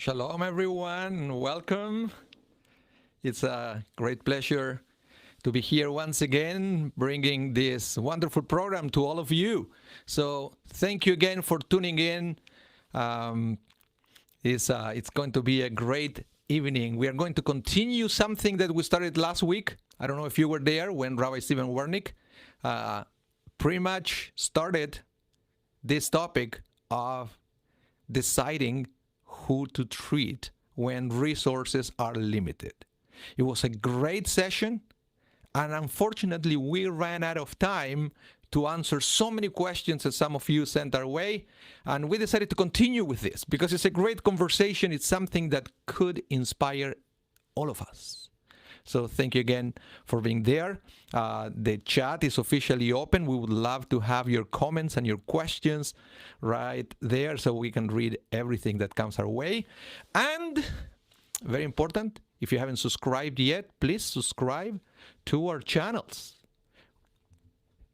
Shalom, everyone. Welcome. It's a great pleasure to be here once again, bringing this wonderful program to all of you. So thank you again for tuning in. It's going to be a great evening. We are going to continue something that we started last week. I don't know if you were there when Rabbi Stephen Wernick pretty much started this topic of deciding who to treat when resources are limited. It was a great session, and unfortunately, we ran out of time to answer so many questions that some of you sent our way, and we decided to continue with this because it's a great conversation. It's something that could inspire all of us. So thank you again for being there. The chat is officially open. We would love to have your comments and your questions right there so we can read everything that comes our way. And very important, if you haven't subscribed yet, please subscribe to our channels.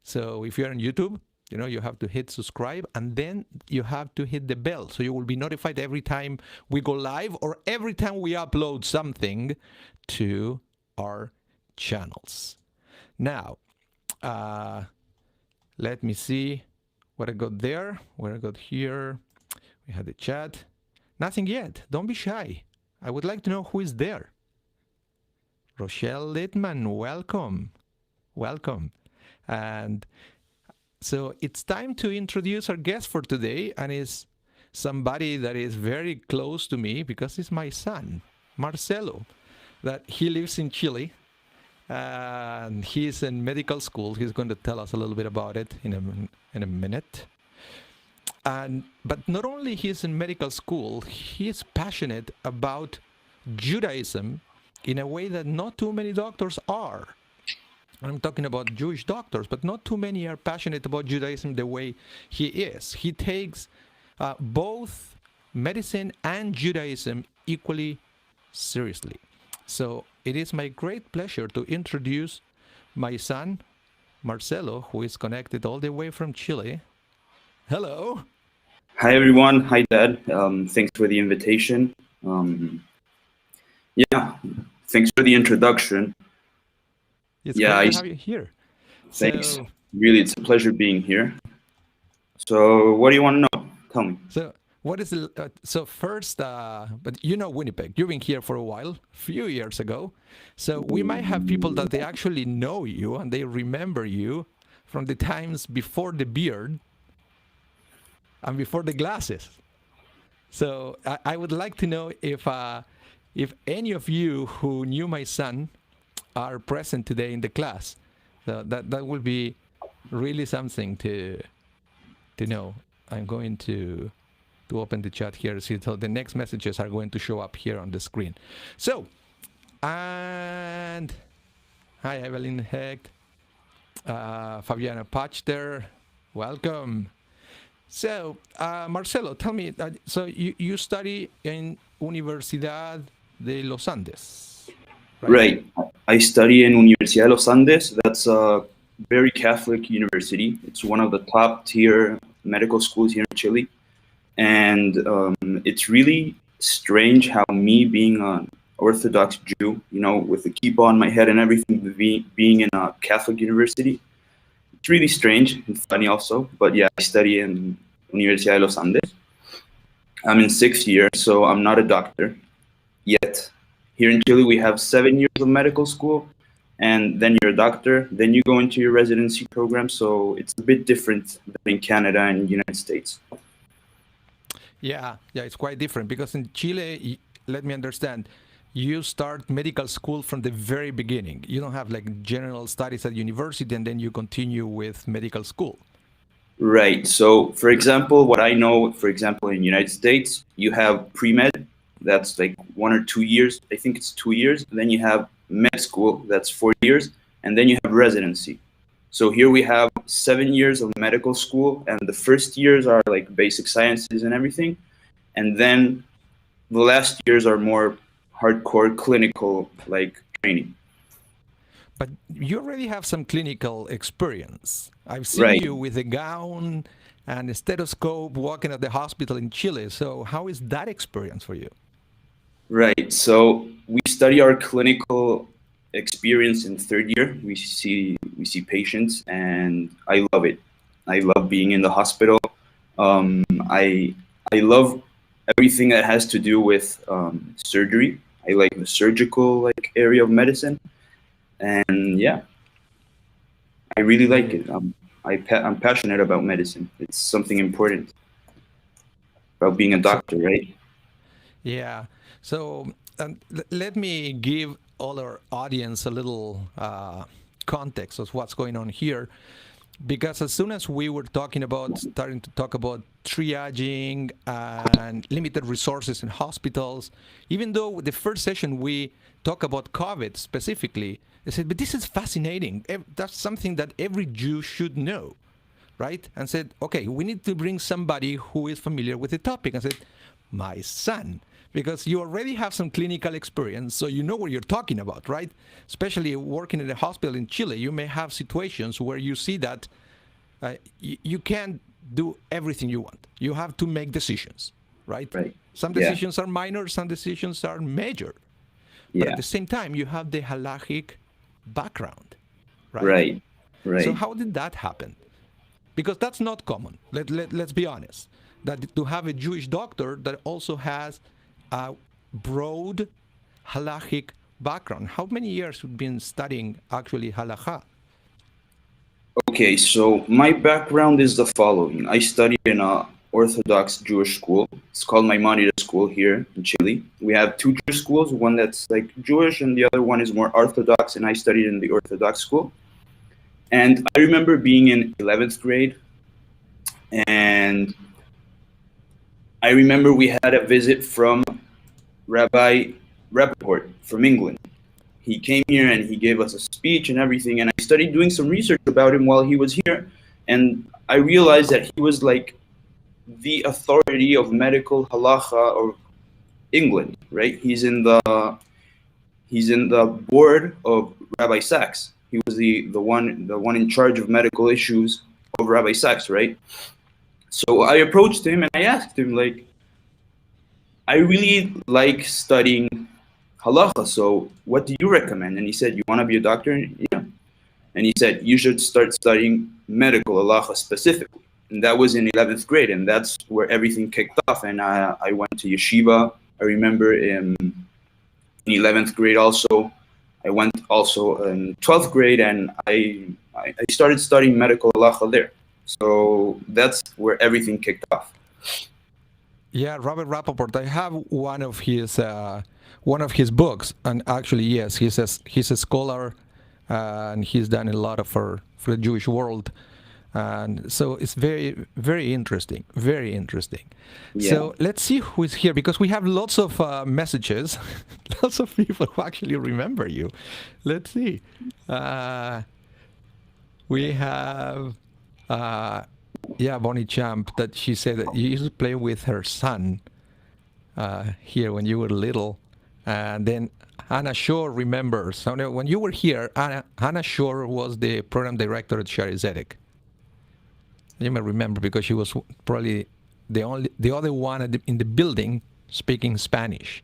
So if you're on YouTube, you have to hit subscribe, and then you have to hit the bell so you will be notified every time we go live or every time we upload something to our channels. Now, let me see what I got there, what I got here. We had the chat. Nothing yet. Don't be shy. I would like to know who is there. Rochelle Littman, welcome. Welcome. And so it's time to introduce our guest for today, and is somebody that is very close to me because it's my son, Marcelo, that he lives in Chile, and he's in medical school. He's going to tell us a little bit about it in a minute. But not only he's in medical school, he's passionate about Judaism in a way that not too many doctors are. I'm talking about Jewish doctors, but not too many are passionate about Judaism the way he is. He takes both medicine and Judaism equally seriously. So it is my great pleasure to introduce my son, Marcelo, who is connected all the way from Chile. Hello. Hi, everyone. Hi, Dad. Thanks for the invitation. Thanks for the introduction. It's great to have you here. Thanks. So, really, it's a pleasure being here. So what do you want to know? Tell me. What is it? So first, but Winnipeg, you've been here for a while, a few years ago. So we might have people that they actually know you and they remember you from the times before the beard and before the glasses. So I would like to know if any of you who knew my son are present today in the class. So that will be really something to know. I'm going to open the chat here, so the next messages are going to show up here on the screen. So, and hi Evelyn Heck, Fabiana Pachter, welcome. So, Marcelo, tell me, so you study in Universidad de los Andes, right? I study in Universidad de los Andes. That's a very Catholic university. It's one of the top tier medical schools here in Chile. And it's really strange how me being an Orthodox Jew, with the kippah on my head and everything, being in a Catholic university, it's really strange and funny also. But yeah, I study in Universidad de los Andes. I'm in 6th year, so I'm not a doctor yet. Here in Chile, we have 7 years of medical school, and then you're a doctor, then you go into your residency program. So it's a bit different than in Canada and the United States. Yeah, it's quite different because in Chile, let me understand, you start medical school from the very beginning. You don't have like general studies at university and then you continue with medical school. Right. So, for example, what I know, in the United States, you have pre-med, that's like 1 or 2 years. I think it's 2 years. Then you have med school, that's 4 years. And then you have residency. So here we have 7 years of medical school, and the first years are like basic sciences and everything. And then the last years are more hardcore clinical like training. But you already have some clinical experience. I've seen you with a gown and a stethoscope walking at the hospital in Chile. So how is that experience for you? Right. So we study our clinical experience in third year. We see patients, and I love it. I love being in the hospital. I love everything that has to do with surgery. I like the surgical area of medicine, and yeah, I really like it. I'm passionate about medicine. It's something important about being a So doctor, right? yeah. So let me give all our audience a little context of what's going on here. Because as soon as we were starting to talk about triaging and limited resources in hospitals, even though the first session we talk about COVID specifically, they said, but this is fascinating. That's something that every Jew should know, right? And said, okay, we need to bring somebody who is familiar with the topic. And said, my son, because you already have some clinical experience, so you know what you're talking about, right? Especially working in a hospital in Chile, you may have situations where you see that you can't do everything you want. You have to make decisions, right? Right. Some Yeah. decisions are minor, some decisions are major. But at Yeah. the same time, you have the halachic background, right? Right. So Right. how did that happen? Because that's not common. Let's be honest. That to have a Jewish doctor that also has a broad halachic background. How many years you've been studying actually halacha? Okay, so my background is the following. I studied in a Orthodox Jewish school. It's called Maimonides School here in Chile. We have two Jewish schools, one that's like Jewish and the other one is more Orthodox, and I studied in the Orthodox school. And I remember being in 11th grade, and I remember we had a visit from Rabbi Rappaport from England. He came here and he gave us a speech and everything, and I started doing some research about him while he was here, and I realized that he was like the authority of medical halacha of England, right? He's in the board of Rabbi Sachs. He was the one in charge of medical issues of Rabbi Sachs, right? So I approached him and I asked him, like, I really like studying halacha, so what do you recommend? And he said, you want to be a doctor? Yeah. And he said, you should start studying medical halacha specifically. And that was in 11th grade, and that's where everything kicked off. And I went to yeshiva. I remember in 11th grade also. I went also in 12th grade, and I started studying medical halacha there. So that's where everything kicked off. Yeah, Robert Rappaport. I have one of his books, and actually, yes, he's a scholar, and he's done a lot for the Jewish world, and so it's very very interesting, very interesting. Yeah. So let's see who is here because we have lots of messages, lots of people who actually remember you. Let's see. We have. Yeah, Bonnie Champ, that she said that you used to play with her son here when you were little. And then Hannah Shore remembers. So now when you were here, Hannah Shore was the program director at Shari Zedek. You may remember because she was probably the other one in the building speaking Spanish.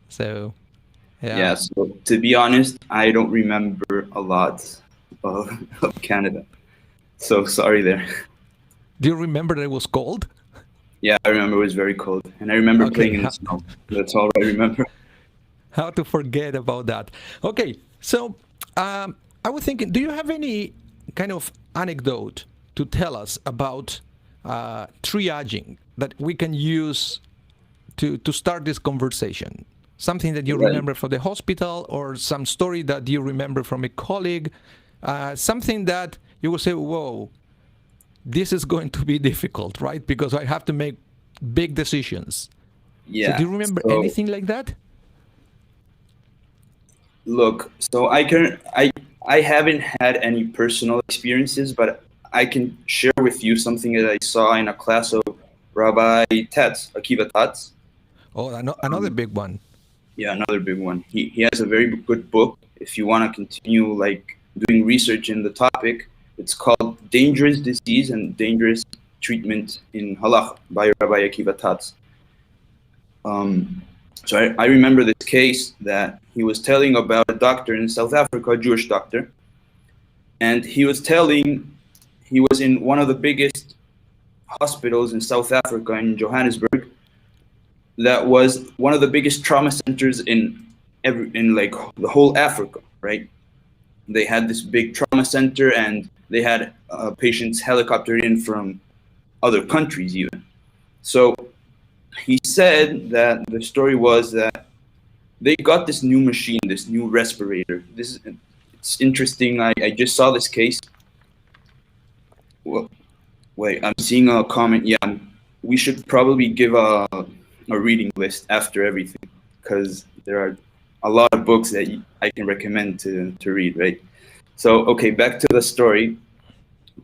So, yeah. Yeah, so to be honest, I don't remember a lot of Canada. So sorry there. Do you remember that it was cold? Yeah, I remember it was very cold. And I remember playing in the snow. That's all I remember. How to forget about that? Okay, so I was thinking, do you have any kind of anecdote to tell us about triaging that we can use to start this conversation? Something that you remember from the hospital, or some story that you remember from a colleague, something that you will say, whoa, this is going to be difficult, right? Because I have to make big decisions. Yeah. So do you remember anything like that? Look, so I haven't had any personal experiences, but I can share with you something that I saw in a class of Rabbi Tetz, Akiva Tatz. Oh, another big one. Yeah, another big one. He has a very good book. If you want to continue like doing research in the topic, it's called Dangerous Disease and Dangerous Treatment in Halacha by Rabbi Akiva Tatz. So I remember this case that he was telling about a doctor in South Africa, a Jewish doctor, and he was telling he was in one of the biggest hospitals in South Africa, in Johannesburg, that was one of the biggest trauma centers in like the whole Africa, right? They had this big trauma center, and they had patients helicoptered in from other countries even. So he said that the story was that they got this new machine, this new respirator. It's interesting. I just saw this case. Well, wait, I'm seeing a comment. Yeah, we should probably give a reading list after everything, because there are a lot of books that I can recommend to read, right? So, okay, back to the story.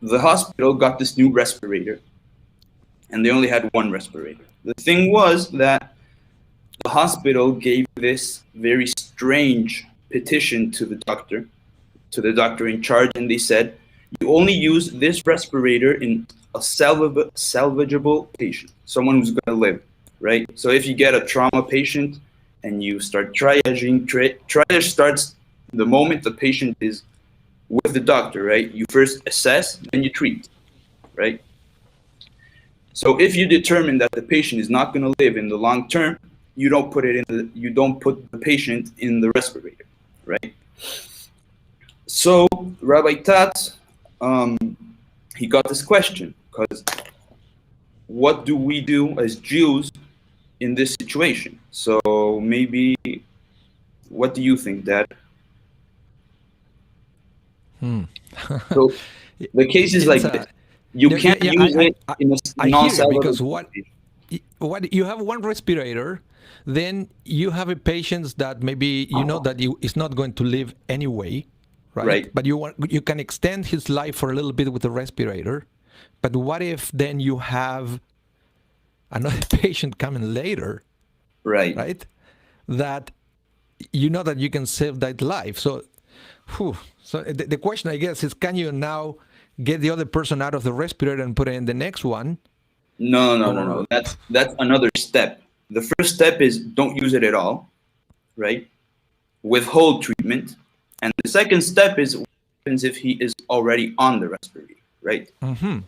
The hospital got this new respirator, and they only had one respirator. The thing was that the hospital gave this very strange petition to the doctor in charge, and they said, you only use this respirator in a salvageable patient, someone who's going to live, right? So if you get a trauma patient and you start triaging, triage starts the moment the patient is with the doctor, right? You first assess, then you treat, right? So if you determine that the patient is not going to live in the long term, you don't put the patient in the respirator, right? So Rabbi Tat, he got this question, because what do we do as Jews in this situation? So maybe, what do you think, Dad? So the case is like this. You can't use it in a non-salvageable because what you have one respirator, then you have a patient that maybe you know that is not going to live anyway, right? But you can extend his life for a little bit with the respirator. But what if then you have another patient coming later, right? That you know that you can save that life. So, so the question, I guess, is can you now get the other person out of the respirator and put it in the next one? No. That's another step. The first step is don't use it at all, right? Withhold treatment. And the second step is what happens if he is already on the respirator, right? Mm-hmm.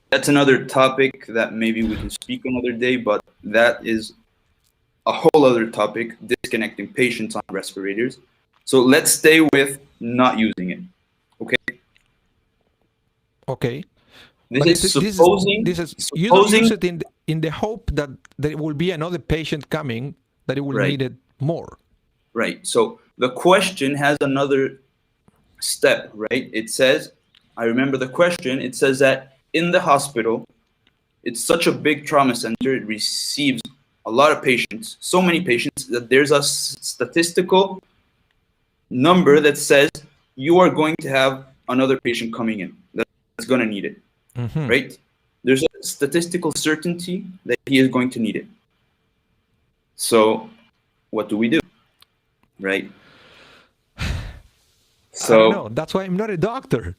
That's another topic that maybe we can speak another day, but that is a whole other topic, disconnecting patients on respirators. So let's stay with not using it, okay? Okay. You don't use it in the hope that there will be another patient coming that it will need it more. Right. So the question has another step, right? It says, I remember the question, it says that in the hospital, it's such a big trauma center, it receives a lot of patients, so many patients, that there's a statistical number that says you are going to have another patient coming in that's going to need it, right? There's a statistical certainty that he is going to need it. So what do we do, right? So I don't know. That's why I'm not a doctor.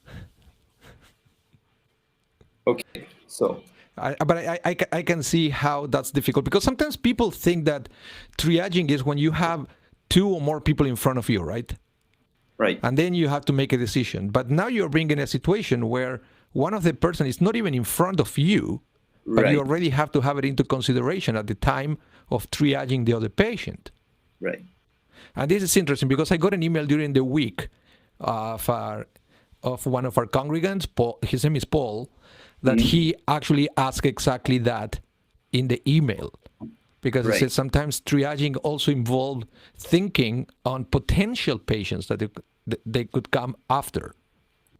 Okay, so I can see how that's difficult, because sometimes people think that triaging is when you have two or more people in front of you, right? Right. And then you have to make a decision. But now you're bringing a situation where one of the person is not even in front of you, but you already have to have it into consideration at the time of triaging the other patient. Right. And this is interesting because I got an email during the week of one of our congregants, Paul, his name is Paul, that he actually asked exactly that in the email. Because he said sometimes triaging also involved thinking on potential patients that they could come after.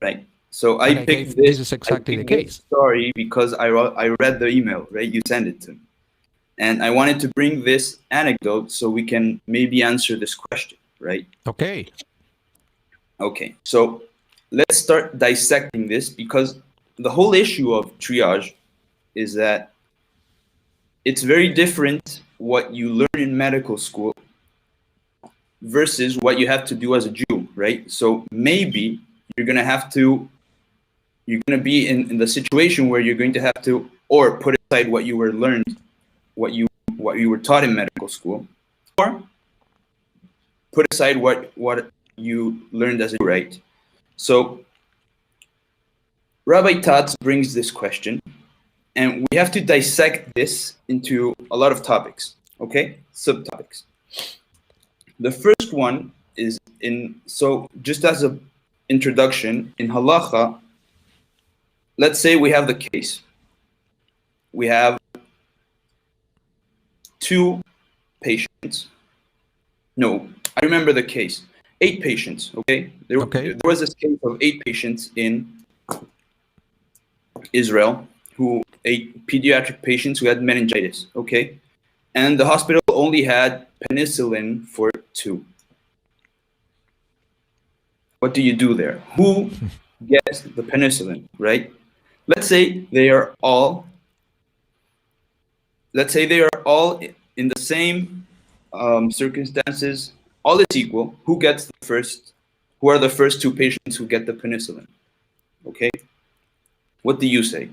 Right. So I picked this is exactly the case. Story because I read the email, right? You sent it to me. And I wanted to bring this anecdote so we can maybe answer this question, right? Okay. Okay. So let's start dissecting this, because the whole issue of triage is that it's very different what you learn in medical school versus what you have to do as a Jew, right? So maybe you're going to be in the situation where you're going to have to, or put aside what you were learned, what you were taught in medical school, put aside what you learned as a right. So Rabbi Tatz brings this question, and we have to dissect this into a lot of topics, okay? Subtopics. The first one is so just as an introduction, in Halacha, let's say we have the case. We have 2 patients. No, I remember the case. 8 patients, okay? There was this case of 8 patients in Israel, 8 pediatric patients who had meningitis, okay? And the hospital only had penicillin for 2. What do you do there? Who gets the penicillin, right? Let's say they are all in the same circumstances. All is equal. Who are the first 2 patients who get the penicillin? Okay? What do you say?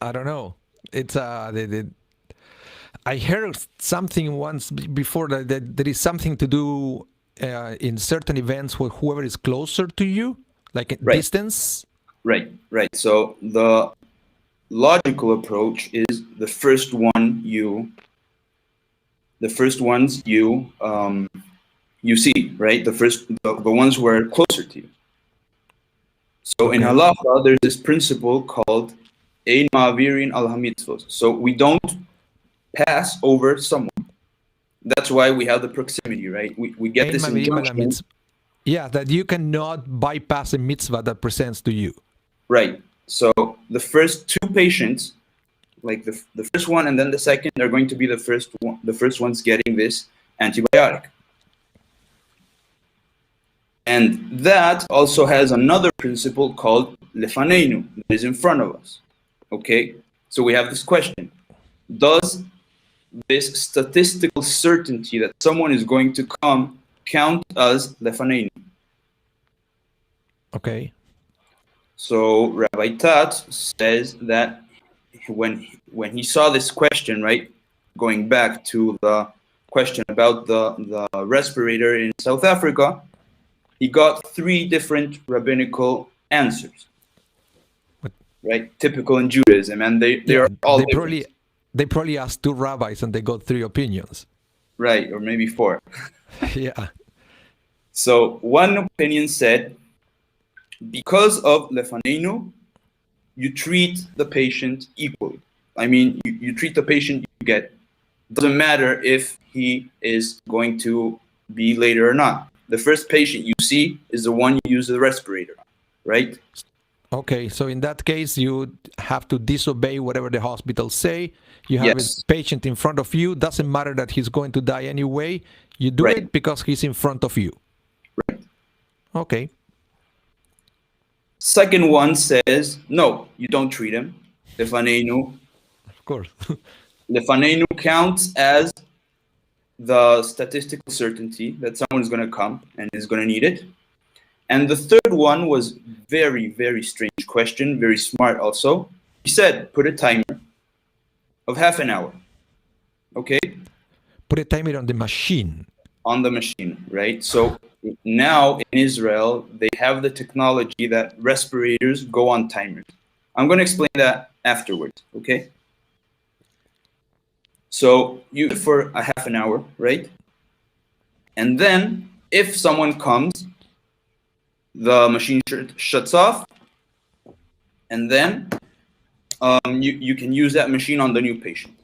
I don't know. It's I heard something once before that there is something to do in certain events with whoever is closer to you, like distance. Right. So the logical approach is the first ones you see, right? The ones who are closer to you. So in Halacha, there's this principle called Ein Ma'avirin al HaMitzvot. So we don't pass over someone. That's why we have the proximity, right? We get this injunction. Yeah, that you cannot bypass a mitzvah that presents to you. Right. So the first 2 patients, like the first one and then the second, are going to be the first ones getting this antibiotic. And that also has another principle called lefaneinu, that is in front of us. Okay? So we have this question. Does this statistical certainty that someone is going to come count as lefaneinu? Okay. So Rabbi Tat says that when he saw this question, right, going back to the question about the respirator in South Africa, he got 3 different rabbinical answers, right? Typical in Judaism, and they are all different. They probably asked 2 rabbis and they got 3 opinions. Right, or maybe 4. Yeah. So one opinion said, because of lefaneinu, you treat the patient equally. I mean, you treat the patient you get. Doesn't matter if he is going to be later or not. The first patient you see is the one you use the respirator on, right? Okay, so in that case, you have to disobey whatever the hospital say. You have a patient in front of you. Doesn't matter that he's going to die anyway. You do it because he's in front of you. Right. Okay. Second one says, no, you don't treat him. Lefaneinu. Of course. Lefaneinu counts as the statistical certainty that someone is going to come and is going to need it. And the third one was very, very strange question, very smart also. He said, put a timer of half an hour. Okay? Put a timer on the machine. On the machine, right? So now in Israel, they have the technology that respirators go on timers. I'm going to explain that afterwards, okay? So you do it for a half an hour, right? And then if someone comes, the machine shuts off, and then you can use that machine on the new patient.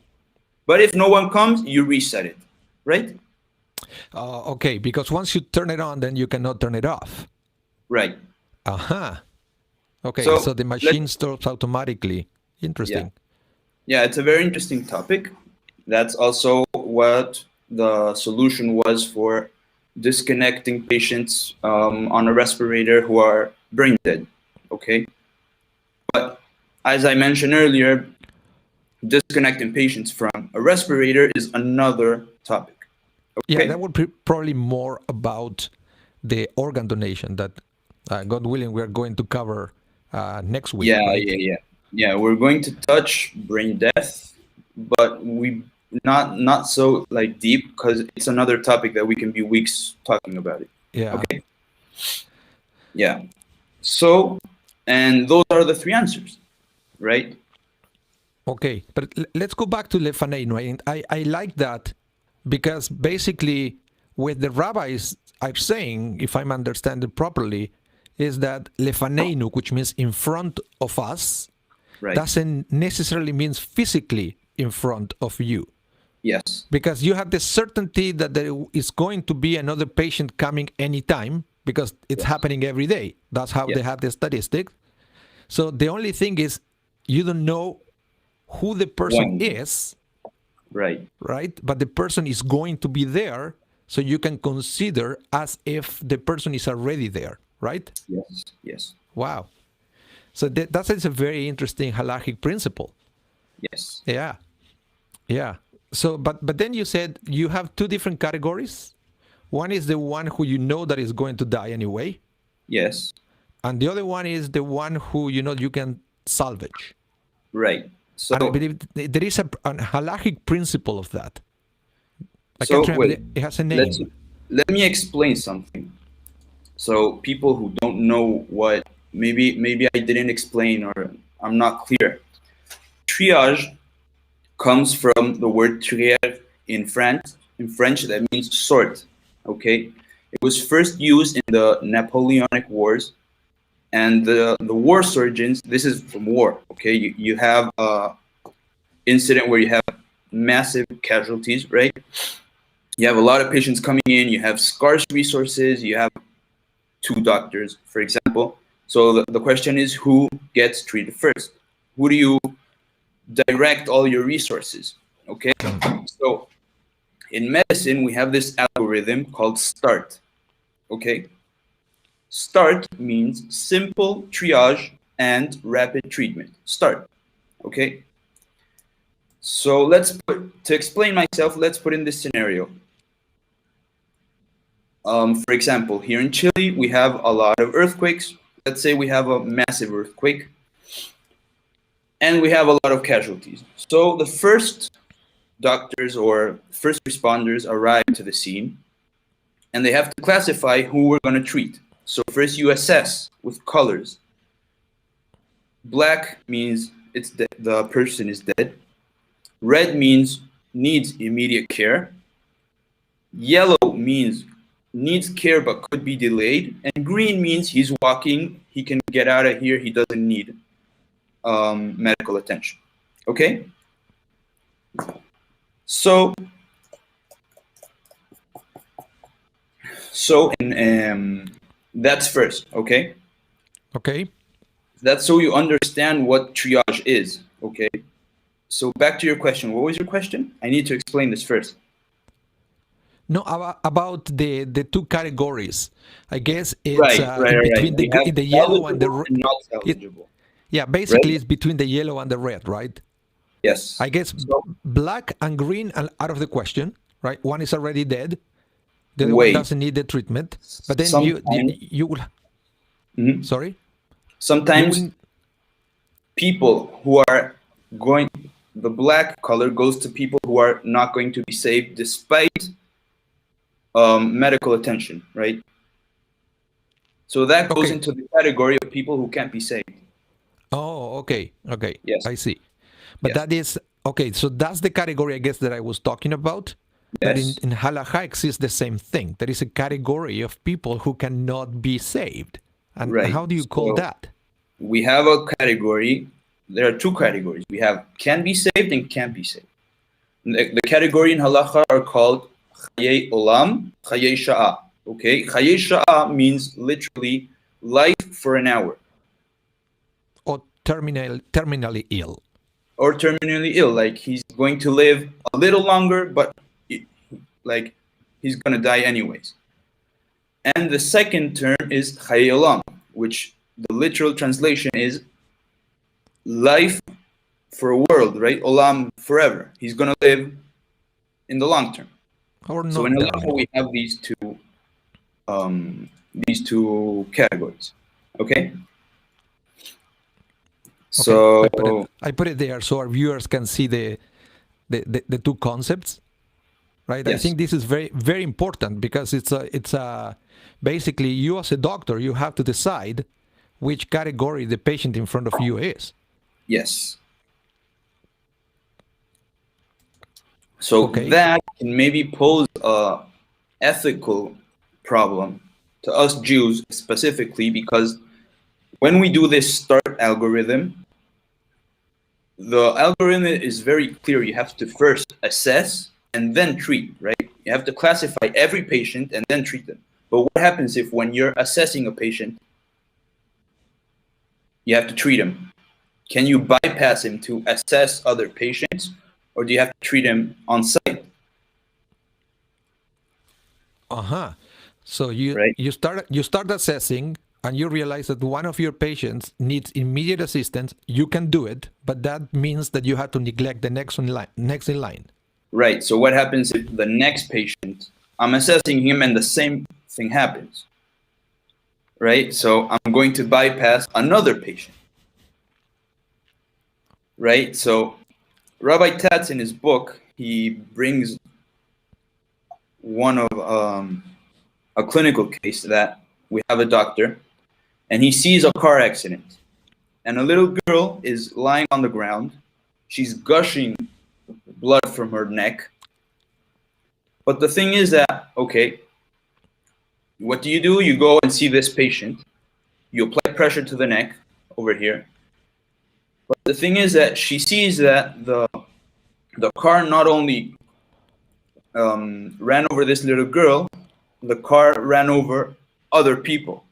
But if no one comes, you reset it, right? Okay, because once you turn it on, then you cannot turn it off. Right. Aha. Okay, so the machine stops automatically. Interesting. Yeah, it's a very interesting topic. That's also what the solution was for disconnecting patients on a respirator who are brain dead, okay? But as I mentioned earlier, disconnecting patients from a respirator is another topic. Okay? Yeah, that would be probably more about the organ donation that, God willing, we're going to cover next week. Yeah, we're going to touch brain death but we not so like deep because it's another topic that we can be weeks talking about it. Yeah. Okay. Yeah. So, and those are the three answers, right? Okay, but let's go back to lefaneinu. And I like that because basically what the rabbis are saying, if I'm understanding properly, is that lefaneinu, which means in front of us, Right. doesn't necessarily means physically in front of you. Yes. Because you have the certainty that there is going to be another patient coming anytime because it's happening every day. That's how they have the statistics. So the only thing is you don't know who the person is, right? But the person is going to be there, so you can consider as if the person is already there, right? Yes. Yes. Wow. So that is a very interesting halachic principle. Yes. Yeah. Yeah. So, but then you said you have two different categories. One is the one who you know that is going to die anyway. Yes. And the other one is the one who you know you can salvage. Right. So and I believe there is a halachic principle of that. I so can't remember. wait, It has a name. let me explain something. So people who don't know what maybe I didn't explain or I'm not clear. Triage comes from the word trier in French. In French, that means sort. Okay, it was first used in the Napoleonic Wars, and the war surgeons. This is from war. Okay, you have a incident where you have massive casualties, right? You have a lot of patients coming in. You have scarce resources. You have 2 doctors, for example. So the question is, who gets treated first? Who do you direct all your resources? Okay, so in medicine, we have this algorithm called START. Okay, START means simple triage and rapid treatment. START. Okay, so to explain myself, let's put in this scenario. For example, here in Chile, we have a lot of earthquakes. Let's say we have a massive earthquake and we have a lot of casualties. So the first doctors or first responders arrive to the scene and they have to classify who we're going to treat. So first you assess with colors. Black means the person is dead. Red means needs immediate care. Yellow means needs care but could be delayed. And green means he's walking, he can get out of here, he doesn't need medical attention. Okay? So that's first, okay? Okay. That's so you understand what triage is, okay? So back to your question. What was your question? I need to explain this first. No, about the 2 categories. I guess it's between the yellow and the red. Not salvageable. Basically it's between the yellow and the red, right? Yes. I guess black and green are out of the question, right? One is already dead. The other one doesn't need the treatment. But then you will. Mm-hmm. Sorry? Sometimes people who are the black color goes to people who are not going to be saved despite medical attention, right? So that goes into the category of people who can't be saved. Oh, okay. Yes. I see. But that is, okay, so that's the category, I guess, that I was talking about. Yes. But in Halacha exists the same thing. There is a category of people who cannot be saved. And how do you call that? We have a category. There are 2 categories. We have can be saved and can't be saved. The category in Halacha are called Chayei Olam, Chayei Sha'ah. Okay? Chayei Sha'ah means literally life for an hour. Or terminally ill. Or terminally ill. Like he's going to live a little longer, but like he's going to die anyways. And the second term is Chayei Olam, which the literal translation is life for a world, right? Olam, forever. He's going to live in the long term. So in Halacha, we have these two categories. Okay? So I put it there so our viewers can see the two concepts, right? Yes. I think this is very, very important because it's basically you as a doctor, you have to decide which category the patient in front of you is. Yes. So Okay. that can maybe pose a ethical problem to us Jews specifically, because when we do this start algorithm, the algorithm is very clear. You have to first assess and then treat, right? You have to classify every patient and then treat them. But what happens if when you're assessing a patient, you have to treat him? Can you bypass him to assess other patients, or do you have to treat him on site? So you Right? you start assessing, and you realize that one of your patients needs immediate assistance. You can do it, but that means that you have to neglect the next in line. Right. So what happens if the next patient, I'm assessing him and the same thing happens? Right? So I'm going to bypass another patient. Right? So Rabbi Tatz in his book, he brings one of a clinical case that we have a doctor and he sees a car accident and a little girl is lying on the ground. She's gushing blood from her neck. But the thing is that, okay, what do? You go and see this patient. You apply pressure to the neck over here. But the thing is that she sees that the car not only ran over this little girl, the car ran over other people,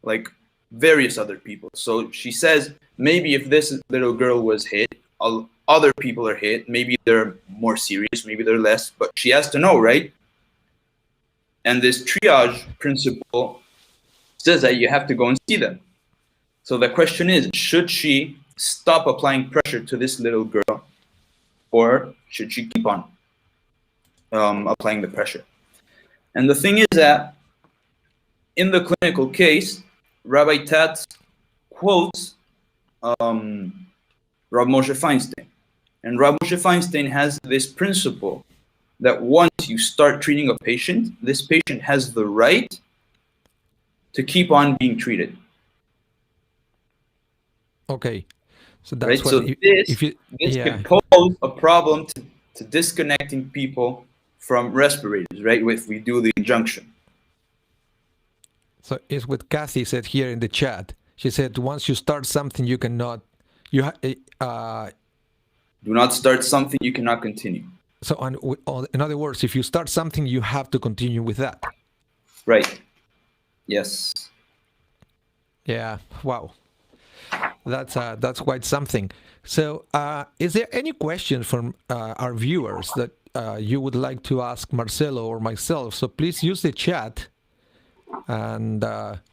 like various other people. So she says maybe if this little girl was hit, other people are hit. Maybe they're more serious, maybe they're less. But she has to know, right? And this triage principle says that you have to go and see them. So the question is, should she stop applying pressure to this little girl, or should she keep on applying the pressure? And the thing is that in the clinical case, Rabbi Tatz quotes Rav Moshe Feinstein. And Rav Moshe Feinstein has this principle that once you start treating a patient, this patient has the right to keep on being treated. Okay. So that's right? what So this can pose a problem to disconnecting people from respirators, right? If we do the injunction. So it's what Kathy said here in the chat. She said, once you start something, you cannot, do not start something you cannot continue. So in other words, if you start something, you have to continue with that. Right. Yes. Yeah. Wow. That's quite something. So is there any questions from our viewers that you would like to ask Marcelo or myself? So please use the chat, and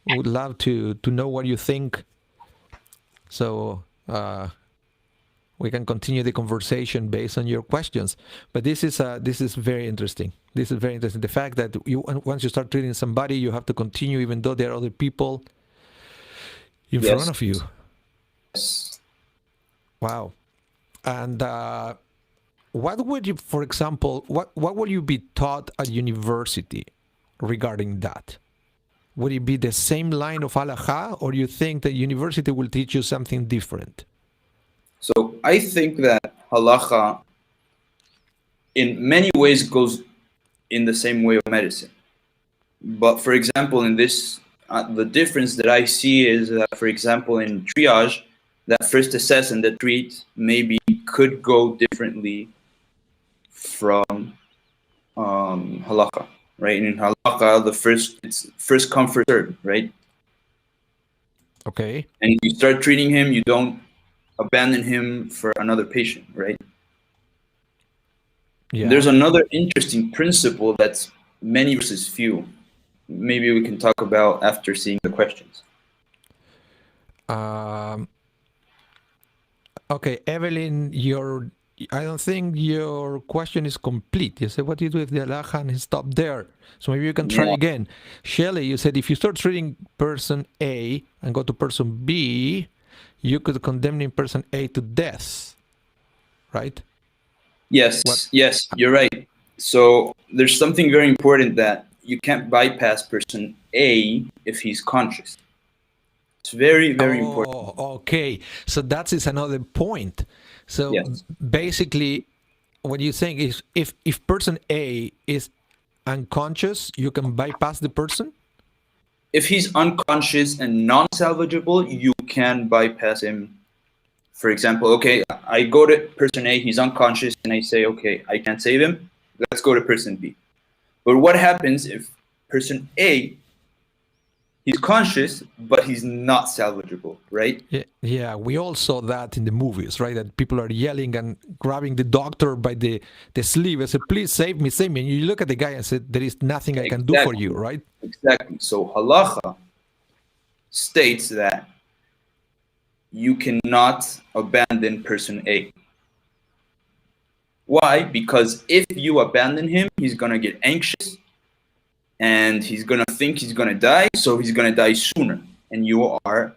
would love to know what you think. So we can continue the conversation based on your questions. But this is very interesting. This is very interesting. The fact that once you start treating somebody, you have to continue even though there are other people in front of you. Yes. Wow. And what would you, for example, what will you be taught at university regarding that? Would it be the same line of Halacha, or you think that university will teach you something different? So I think that Halacha in many ways goes in the same way of medicine. But for example, in this, the difference that I see is that, for example, in triage, that first assess and then treat maybe could go differently from Halacha, right? In Halacha, it's first come, first served, right? Okay. And if you start treating him, you don't abandon him for another patient, right? Yeah. There's another interesting principle that's many versus few. Maybe we can talk about after seeing the questions. Okay, Evelyn, I don't think your question is complete. You said, what do you do if the halacha and stop there? So maybe you can try again. Shelley, you said if you start treating person A and go to person B, you could condemn person A to death, right? Yes, yes, you're right. So there's something very important that you can't bypass person A if he's conscious. It's very, very important. Oh, okay. So that is another point. So Yes. basically, what you think is if person A is unconscious, you can bypass the person? If he's unconscious and non-salvageable, you can bypass him. For example, okay, I go to person A, he's unconscious, and I say, okay, I can't save him. Let's go to person B. But what happens if person A, he's conscious, but he's not salvageable, right? Yeah, we all saw that in the movies, right? That people are yelling and grabbing the doctor by the sleeve and say, please save me, save me. And you look at the guy and say, there is nothing I can do for you, right? Exactly. So Halacha states that you cannot abandon person A. Why? Because if you abandon him, he's going to get anxious and he's going to think he's going to die, so he's going to die sooner. And you are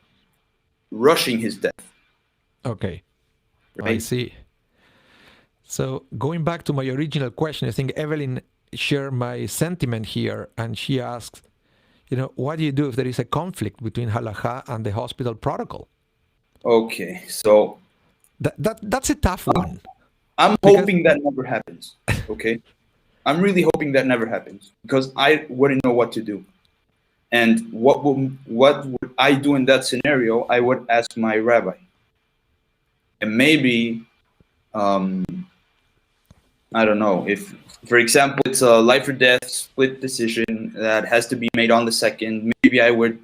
rushing his death. Okay, right? I see. So going back to my original question, I think Evelyn shared my sentiment here, and she asked, what do you do if there is a conflict between Halacha and the hospital protocol? Okay, so that's a tough one. I'm hoping that never happens. Okay, I'm really hoping that never happens because I wouldn't know what to do. And what would I do in that scenario? I would ask my rabbi, and maybe I don't know if, for example, it's a life or death split decision that has to be made on the second. Maybe I would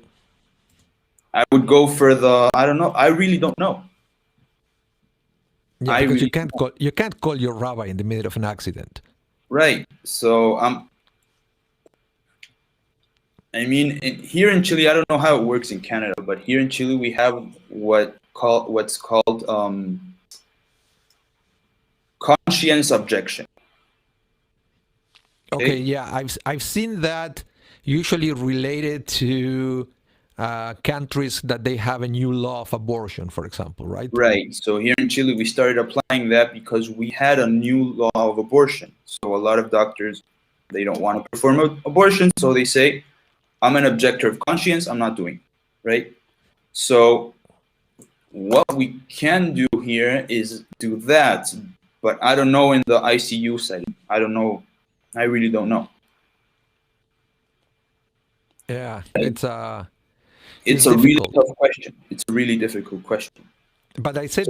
go for the, I don't know. I really don't know. Yeah, because you can't call your rabbi in the middle of an accident. Right. So I mean, here in Chile, I don't know how it works in Canada, but here in Chile we have what's called conscience objection. Okay, yeah, I've seen that usually related to countries that they have a new law of abortion, for example, right? Right. So here in Chile, we started applying that because we had a new law of abortion. So a lot of doctors, they don't want to perform abortion, so they say, I'm an objector of conscience, I'm not doing, right? So what we can do here is do that, but I don't know in the ICU setting. I don't know. I really don't know. Yeah, it's a really tough question. It's a really difficult question. But I said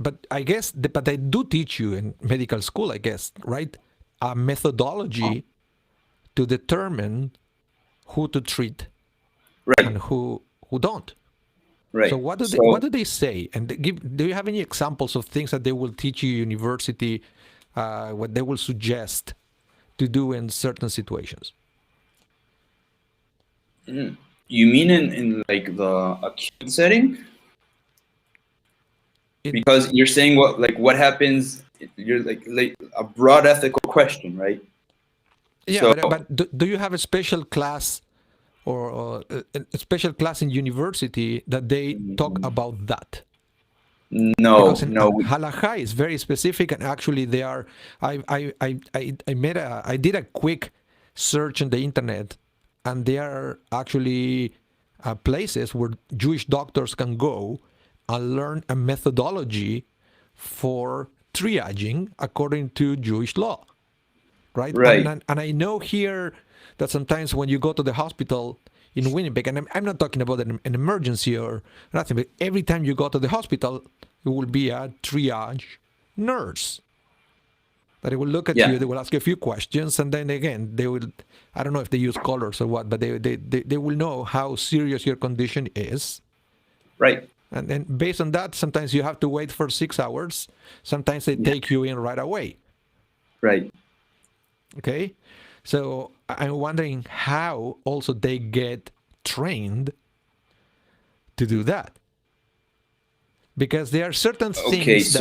but I guess, but they do teach you in medical school, I guess, right? A methodology to determine who to treat, right, and who don't. Right. So what do they say? And do you have any examples of things that they will teach you university, what they will suggest to do in certain situations? You mean in like the acute setting? Because you're saying what happens? You're like a broad ethical question, right? Yeah, so, but do you have a special class or a special class in university that they talk about that? No, because Halacha is very specific, and actually they are. I did a quick search on the internet, and there are actually places where Jewish doctors can go and learn a methodology for triaging according to Jewish law, right? And I know here that sometimes when you go to the hospital in Winnipeg, and I'm not talking about an emergency or nothing, but every time you go to the hospital, it will be a triage nurse that will look at you, they will ask you a few questions, and then again, they will, I don't know if they use colors or what, but they will know how serious your condition is. Right. And then based on that, sometimes you have to wait for 6 hours. Sometimes they take you in right away. Right. Okay. So I'm wondering how also they get trained to do that. Because there are certain things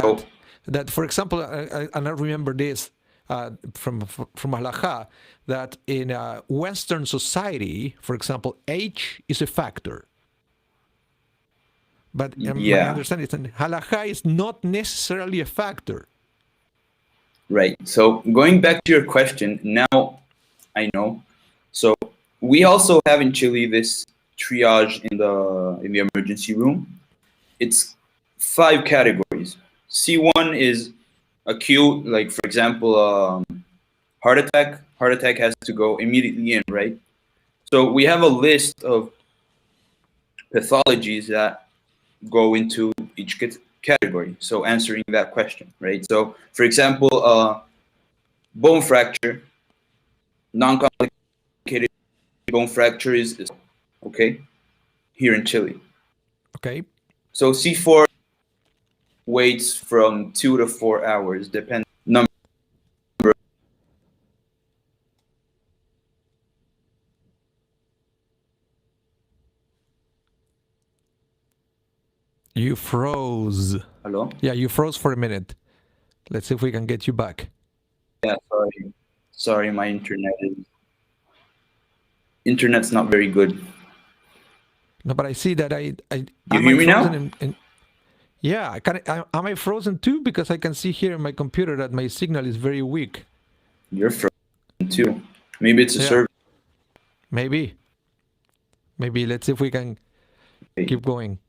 that, for example, and I remember this from Halacha, that in a Western society, for example, age is a factor. But my understanding is that Halacha is not necessarily a factor. Right. So going back to your question, now I know. So we also have in Chile this triage in the emergency room. It's 5 categories. C1 is acute, like for example, heart attack. Heart attack has to go immediately in, right? So we have a list of pathologies that go into each category. So answering that question, right? So for example, bone fracture, non-complicated bone fracture is okay here in Chile. Okay. So C4 waits from 2 to 4 hours, depending number. You froze. Hello? Yeah, you froze for a minute. Let's see if we can get you back. Yeah, sorry, my internet's not very good. No, but I see that You am hear I me frozen now? yeah, am I frozen too? Because I can see here in my computer that my signal is very weak. You're frozen too. Maybe it's a Yeah, server. maybe. Maybe let's see if we can keep going.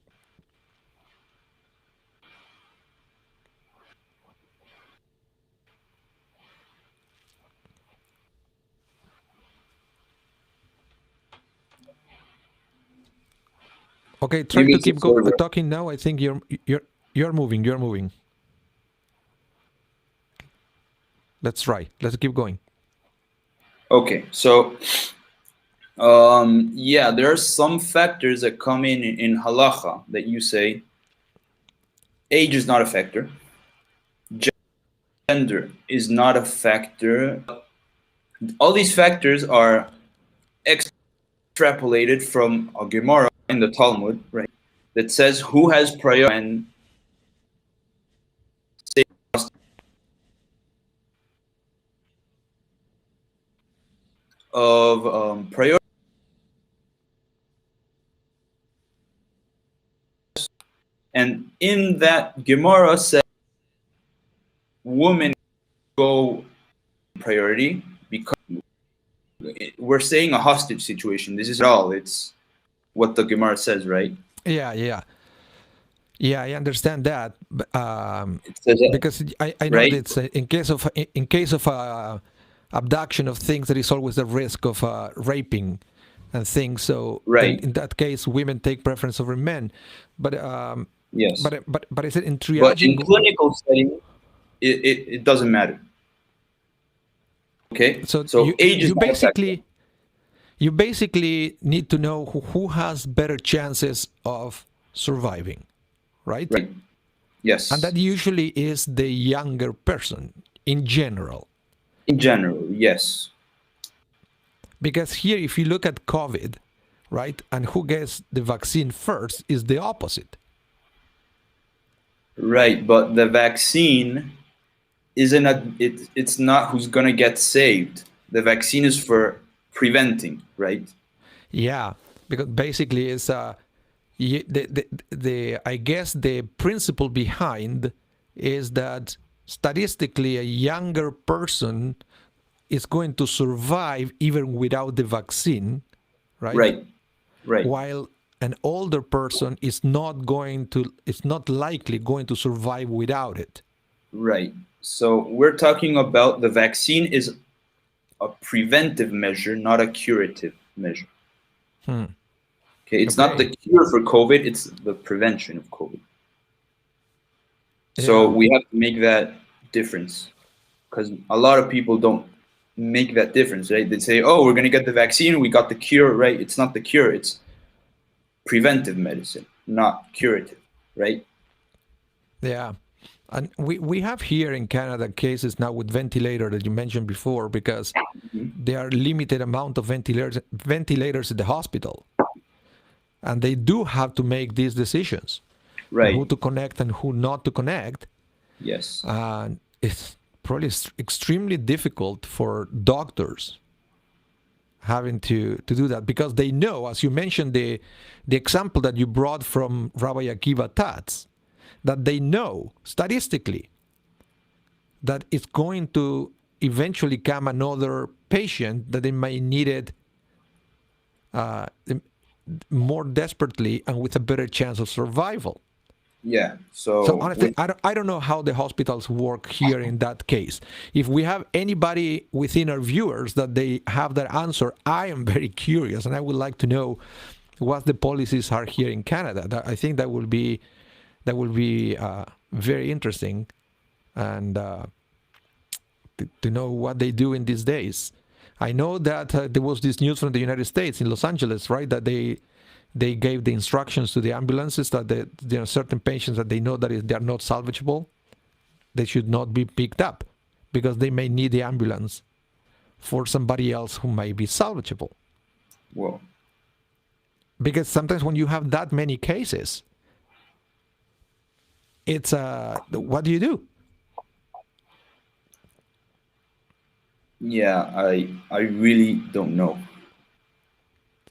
Okay, try Maybe to it's a keep server. talking now. I think you're moving. You're moving. Let's try. Let's keep going. Okay, so yeah, there are some factors that come in halacha that you say age is not a factor, gender is not a factor. All these factors are extrapolated from a Gemara in the Talmud, right? That says who has priority when of priority. And in that Gemara says women go priority because we're saying a hostage situation. This is all. It's what the Gemara says, right? Yeah. I understand that, It says that, because I know right? that it's, in case of abduction of things, there is always the risk of raping and things. So Right. in that case, women take preference over men. But Yes. but is it in But in triaging? clinical setting, it doesn't matter. Okay. So So age is you not a factor. basically need to know who has better chances of surviving, right? Right. Yes. And that usually is the younger person in general. In general, yes. Because here, if you look at COVID, right, and who gets the vaccine first is the opposite. Right, but the vaccine isn't it's not who's gonna get saved. The vaccine is for preventing, right? Yeah, because basically it's the I guess the principle behind is that statistically a younger person is going to survive even without the vaccine, right? Right. Right. While an older person is not likely going to survive without it. Right. So we're talking about the vaccine is a preventive measure, not a curative measure. Okay, it's not the cure for COVID, it's the prevention of COVID. So we have to make that difference because a lot of people don't make that difference, right? They say, oh, we're going to get the vaccine, we got the cure, right? It's not the cure, it's preventive medicine, not curative, right? Yeah. And we have here in Canada cases now with ventilator that you mentioned before, because there are limited amount of ventilators in the hospital. And they do have to make these decisions. Right. Who to connect and who not to connect. Yes. And it's probably extremely difficult for doctors having to do that, because they know, as you mentioned, the example that you brought from Rabbi Akiva Tatz, that they know statistically that it's going to eventually come another patient that they might need it more desperately and with a better chance of survival. Yeah. So honestly, I don't know how the hospitals work here in that case. If we have anybody within our viewers that they have that answer, I am very curious, and I would like to know what the policies are here in Canada. I think that will be very interesting, and to know what they do in these days. I know that there was this news from the United States in Los Angeles, right? That they gave the instructions to the ambulances that there are certain patients that they know that they are not salvageable. They should not be picked up because they may need the ambulance for somebody else who might be salvageable. Well, because sometimes when you have that many cases, it's what do you do? yeah, I really don't know.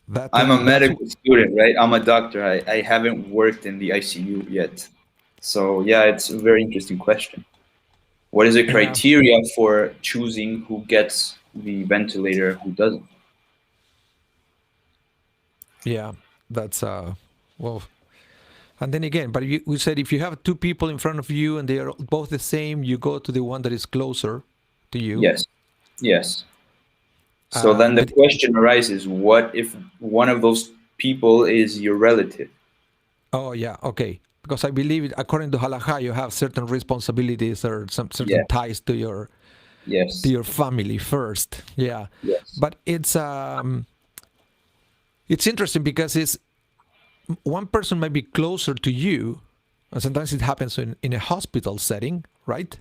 That, I'm a medical student, right? I'm a doctor. I haven't worked in the ICU yet. So yeah, it's a very interesting question. What is the criteria for choosing who gets the ventilator, who doesn't? Yeah, that's well. And then again, but we said if you have two people in front of you and they are both the same, you go to the one that is closer to you. Yes, yes. So then the question arises, what if one of those people is your relative? Oh, yeah, okay. Because I believe, according to Halacha, you have certain responsibilities or some certain ties to your family first. Yeah. Yes. But it's interesting because it's one person might be closer to you, and sometimes it happens in a hospital setting, right?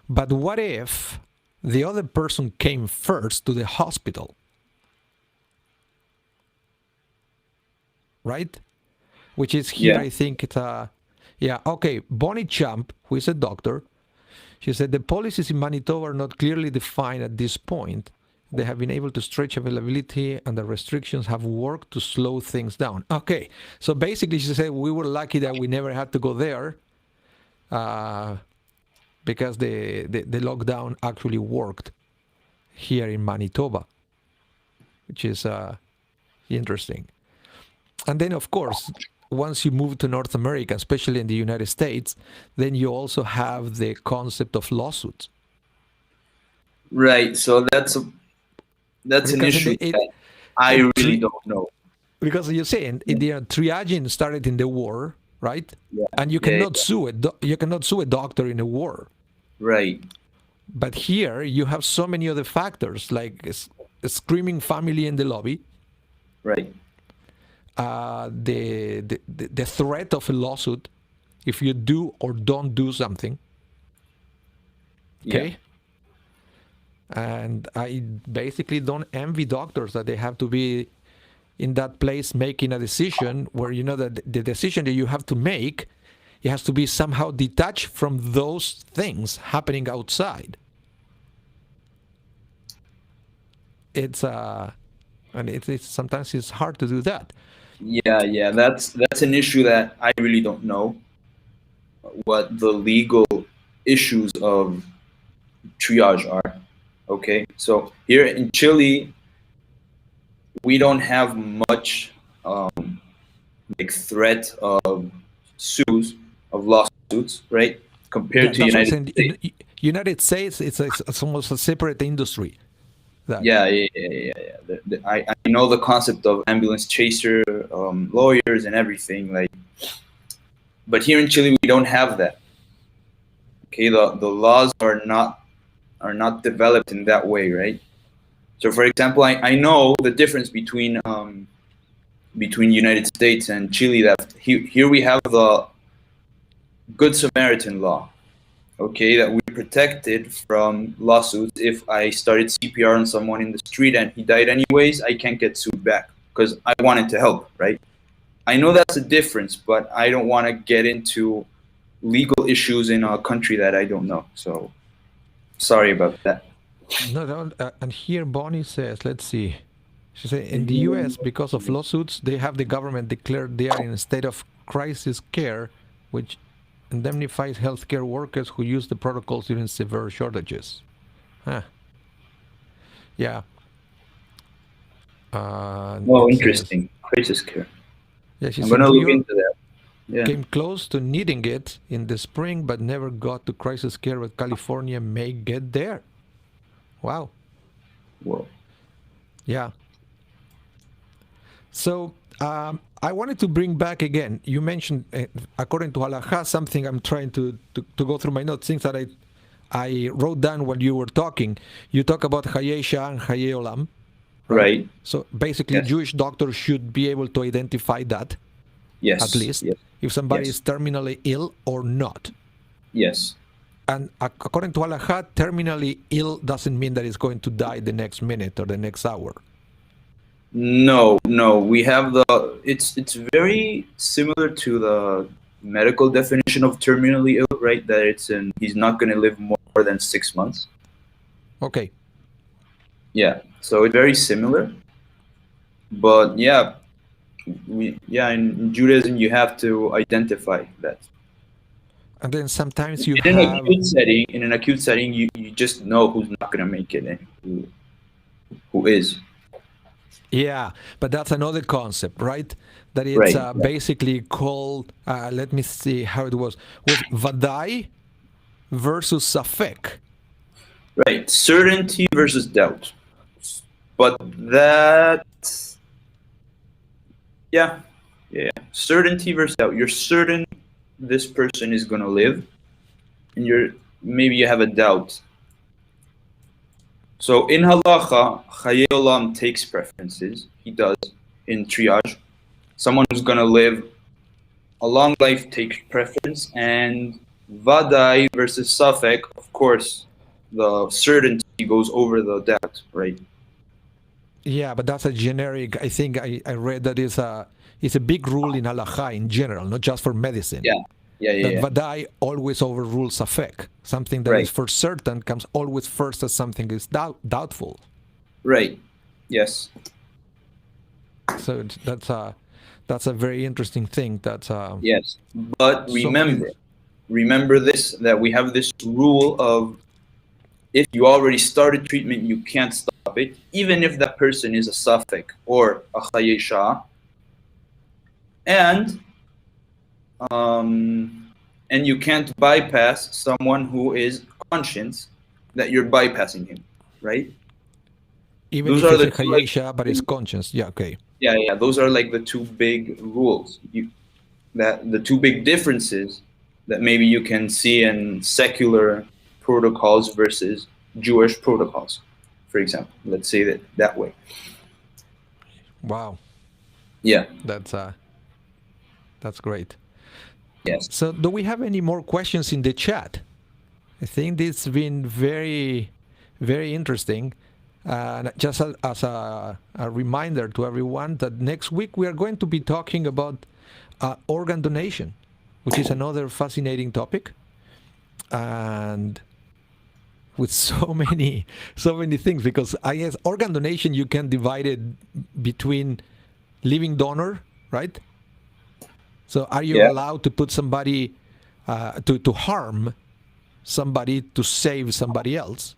But what if the other person came first to the hospital, right? Which is here, I think it's okay. Bonnie Champ, who is a doctor, she said the policies in Manitoba are not clearly defined at this point. They have been able to stretch availability, and the restrictions have worked to slow things down. Okay, so basically she said we were lucky that we never had to go there because the lockdown actually worked here in Manitoba, which is interesting. And then, of course, once you move to North America, especially in the United States, then you also have the concept of lawsuits. Right. So that's an issue that I really don't know. Because you're saying triaging started in the war, right? Yeah. And you cannot sue it. You cannot sue a doctor in a war. Right. But here you have so many other factors, like a screaming family in the lobby. Right. The threat of a lawsuit if you do or don't do something. Okay. Yeah. And I basically don't envy doctors that they have to be in that place making a decision where you know that the decision that you have to make, it has to be somehow detached from those things happening outside. It's and it's sometimes it's hard to do that. Yeah, that's an issue that I really don't know what the legal issues of triage are. Okay, so here in Chile, we don't have much like threat of lawsuits, right? Compared to United States. United States, it's almost a separate industry. Yeah. I know the concept of ambulance chaser, lawyers, and everything. Like, but here in Chile, we don't have that. Okay, the laws are not developed in that way, right? So, for example, I know the difference between United States and Chile. That here we have the Good Samaritan law. Okay, that we protected from lawsuits. If I started CPR on someone in the street and he died anyways, I can't get sued back because I wanted to help, right? I know that's a difference, but I don't want to get into legal issues in a country that I don't know. So sorry about that. No, and here Bonnie says, let's see. She said, in the U.S., because of lawsuits, they have the government declared they are in a state of crisis care, which indemnifies healthcare workers who use the protocols during severe shortages. Huh. Yeah. Oh, interesting. Crisis care. Yeah, she I'm said, gonna New look York into that. Yeah. came close to needing it in the spring, but never got to crisis care, but California may get there. Wow. Whoa. Yeah. So I wanted to bring back again, you mentioned, according to Halacha, something I'm trying to go through my notes, things that I wrote down while you were talking. You talk about Hayei Shah and Hayei Olam, Right. So basically, Yes. Jewish doctors should be able to identify that, Yes. at least, Yes. if somebody Yes. is terminally ill or not. Yes. And according to Halacha, terminally ill doesn't mean that it's going to die the next minute or the next hour. No, no. We have it's very similar to the medical definition of terminally ill, right? That he's not going to live more than 6 months. Okay. Yeah. So it's very similar. But yeah, in Judaism you have to identify that. And then sometimes you In have... an acute setting, you just know who's not going to make it and who is. Yeah, but that's another concept, right? That it's Right. basically called, let me see how it was Vadai versus Safek. Right. Certainty versus doubt. But that, yeah. Certainty versus doubt. You're certain this person is going to live, and maybe you have a doubt. So in Halacha, Chayei Olam takes preferences. He does in triage. Someone who's going to live a long life takes preference, and Vadai versus Safek, of course, the certainty goes over the doubt, right? Yeah, but that's a generic. I think I read that it's a big rule in Halacha in general, not just for medicine. Yeah. That Vadai always overrules Safek. Something that is for certain comes always first as something is doubtful. Right. Yes. So that's a very interesting thing. Yes. But remember this, that we have this rule of if you already started treatment, you can't stop it, even if that person is a Safek or a Chayei Shah. And you can't bypass someone who is conscious that you're bypassing him, right? Even if it's a Chayei Shah, but it's conscious. Yeah, okay. Yeah. Those are like the two big rules. The two big differences that maybe you can see in secular protocols versus Jewish protocols, for example. Let's say that way. Wow. Yeah. That's great. Yes. So do we have any more questions in the chat? I think this has been very, very interesting. Just as a reminder to everyone that next week we are going to be talking about organ donation, which is another fascinating topic. And with so many things, because I guess organ donation, you can divide it between living donor, right? So are you allowed to put somebody, to harm somebody to save somebody else?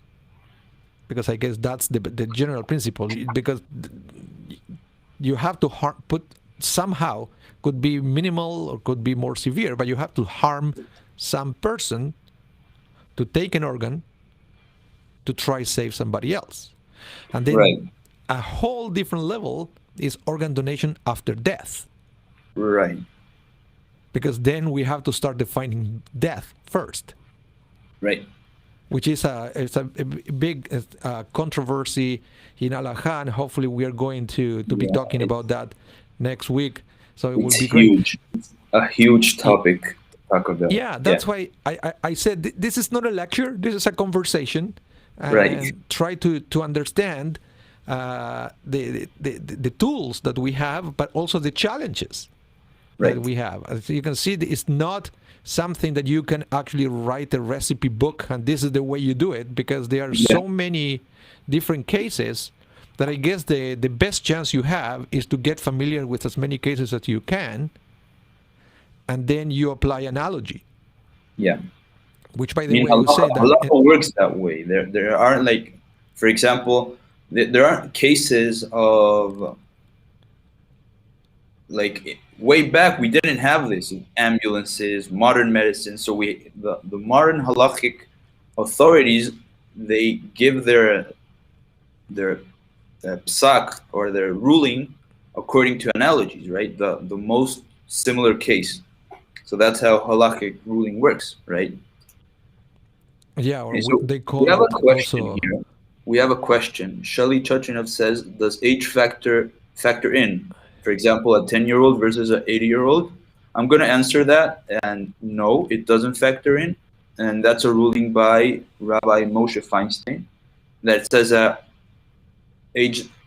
Because I guess that's the general principle. Because you have to put somehow, could be minimal or could be more severe, but you have to harm some person to take an organ to try save somebody else. And then a whole different level is organ donation after death. Right. Because then we have to start defining death first. Right. Which is it's a big controversy in Halacha, and hopefully we are going to be talking about that next week. So it will be huge. Great. A huge topic to talk about. Yeah, that's why I said this is not a lecture. This is a conversation. And try to understand the tools that we have, but also the challenges that we have. As you can see, it's not something that you can actually write a recipe book and this is the way you do it, because there are so many different cases that I guess the best chance you have is to get familiar with as many cases as you can, and then you apply analogy. Yeah. Which, by I the mean, way, you say that halacha works that way. There aren't, like, for example, there aren't cases of, like, way back we didn't have this, ambulances, modern medicine. So the modern halachic authorities, they give their psak, or their ruling, according to analogies, right? The most similar case. So that's how halakhic ruling works, right? yeah, or Okay, so they we call have a it question also. here. We have a question. Shelly Chachinov says, does age factor in? For example, a 10-year-old versus an 80-year-old? I'm going to answer that, and no, it doesn't factor in. And that's a ruling by Rabbi Moshe Feinstein that says that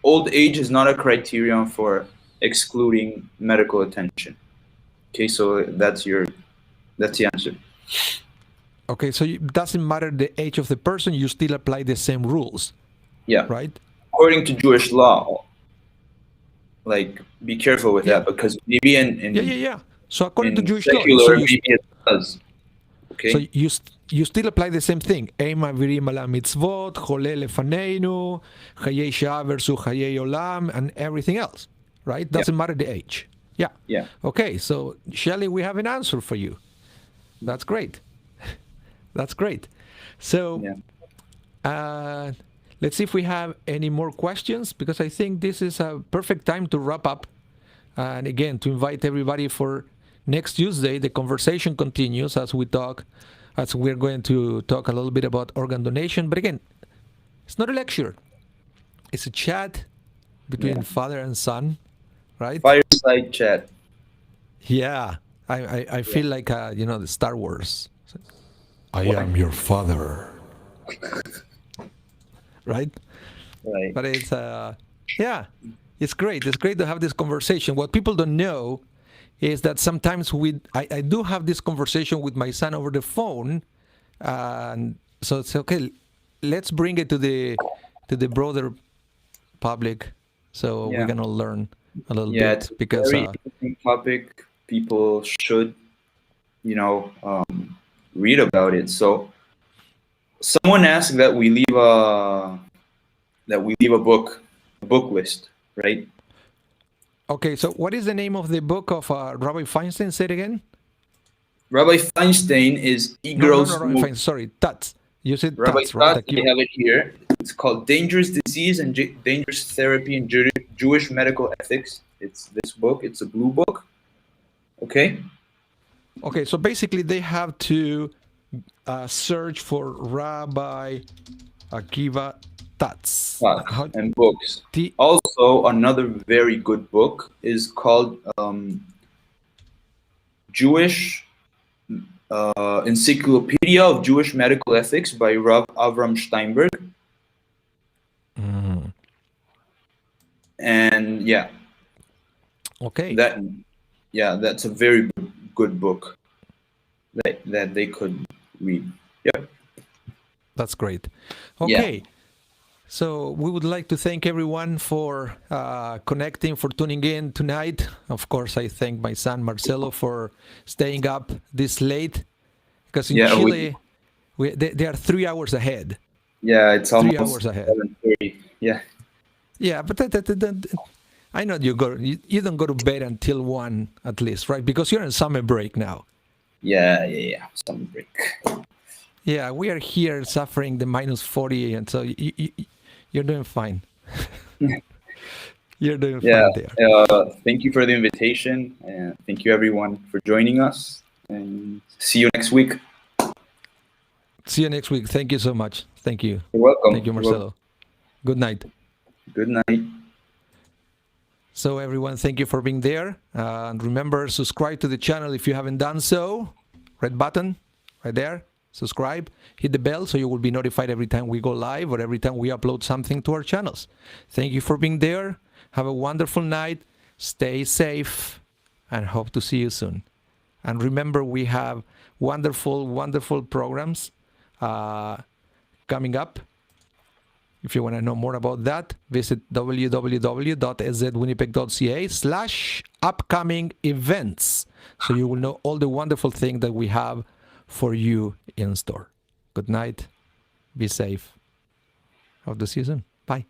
old age is not a criterion for excluding medical attention. Okay, so that's the answer. Okay, so it doesn't matter the age of the person, you still apply the same rules, Yeah. right? According to Jewish law, like, be careful with Yeah, that, because maybe yeah. So according to in Jewish law, secular, maybe it does. so Okay. you still apply the same thing. Ein מעבירים על המצוות, חולה לפנינו, חיי שעה versus חיי עולם, and everything else, right? Yeah. Doesn't matter the age. Yeah. Yeah. Okay, so Shelly, we have an answer for you. That's great. That's great. So Yeah. let's see if we have any more questions, because I think this is a perfect time to wrap up. And again, to invite everybody for next Tuesday. The conversation continues as we're going to talk a little bit about organ donation. But again, it's not a lecture. It's a chat between father and son, right? Fireside chat. Yeah. I feel like, the Star Wars. I am your father. Right? Right. But it's, it's great. It's great to have this conversation. What people don't know is that sometimes I do have this conversation with my son over the phone. And so it's okay. Let's bring it to the broader public, so we're going to learn a little bit. It's because a very interesting topic. People should, read about it. So someone asked that we leave a book list, right? Okay, so what is the name of the book of Rabbi Feinstein? Say it again. Rabbi Feinstein is Igros. No, sorry, Tats. You said Rabbi Tats, right? I have it here. It's called Dangerous Disease and Dangerous Therapy in Jewish Medical Ethics. It's this book. It's a blue book. Okay. Okay, so basically they have to search for Rabbi Akiva Tats. And books. Also, another very good book is called Jewish Encyclopedia of Jewish Medical Ethics by Rav Avram Steinberg. And okay, that's a very good book that they could read. Yep, that's great. Okay, so we would like to thank everyone for connecting, for tuning in tonight. Of course, I thank my son Marcelo for staying up this late, because in Chile they are 3 hours ahead. Yeah, it's almost 3 hours ahead. 7:30. Yeah, but I know you don't go to bed until 1 at least, right? Because you're in summer break now. Yeah, summer break. Yeah, we are here suffering the minus 40, and so you're doing fine. You're doing fine there. Thank you for the invitation, and thank you everyone for joining us, and see you next week. See you next week. Thank you so much. Thank you. You're welcome. Thank you, Marcelo. Good night. Good night. So everyone, thank you for being there. And remember, subscribe to the channel if you haven't done so. Red button right there. Subscribe. Hit the bell so you will be notified every time we go live or every time we upload something to our channels. Thank you for being there. Have a wonderful night. Stay safe and hope to see you soon. And remember, we have wonderful, wonderful programs coming up. If you want to know more about that, visit www.szwinnipeg.ca/upcoming events. So you will know all the wonderful things that we have for you in store. Good night. Be safe. Hope to see you soon. Bye.